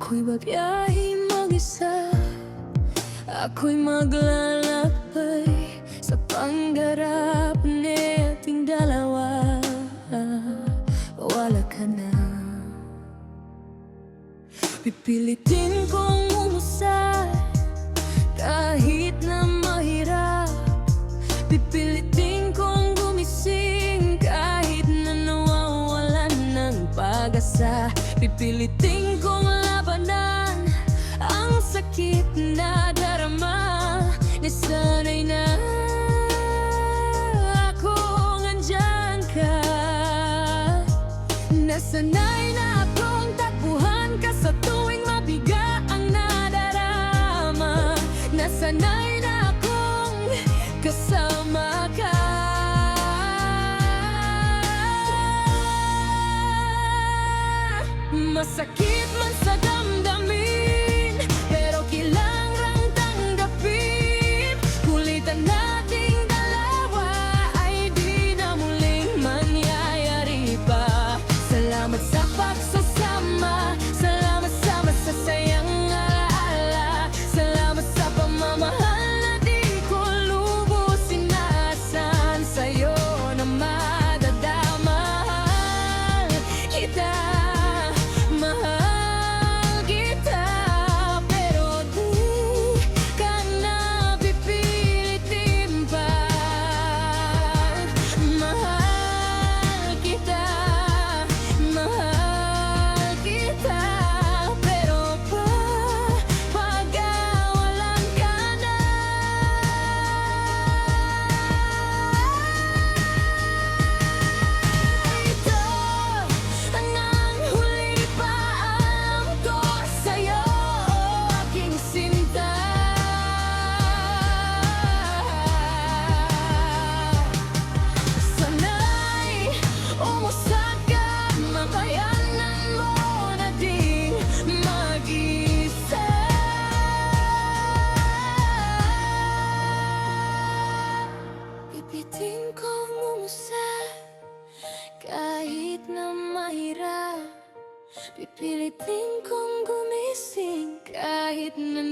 Ako'y babiyahe mag-isa, ako'y maglalakbay sa pangarap ni ating dalawa. Wala ka na, pipilitin kong umusay kahit na mahirap. Pipilitin kong gumising kahit na nawawalan ng pag-asa. Pipilitin kong labanan ang sakit na darama. Nasanay na akong andyan ka. Nasanay na akong takbuhan ka sa tuwing mabigat ang nadarama. Nasanay na akong kasama ka. Masakit man sa damdamin, pero kailangang tanggapin. Kulitan nating dalawa ay di na muling mangyayari pa. Salamat sa pagsasama, salamat sa masasayang alaala. Salamat sa pamamahal na di ko lubos sinasan. Sa'yo na madadama kita. Mahal kita, pero di ka na pipilitin pa. Mahal kita, pero pag-awalan ka na. Ito ang huling paalam ko sa'yo, aking sinta. Sana'y umusad ka, makayanan mo na di mag-isa. Pipitin kong umusad kahit na mahirap. Pipilitin kong gumising kahit na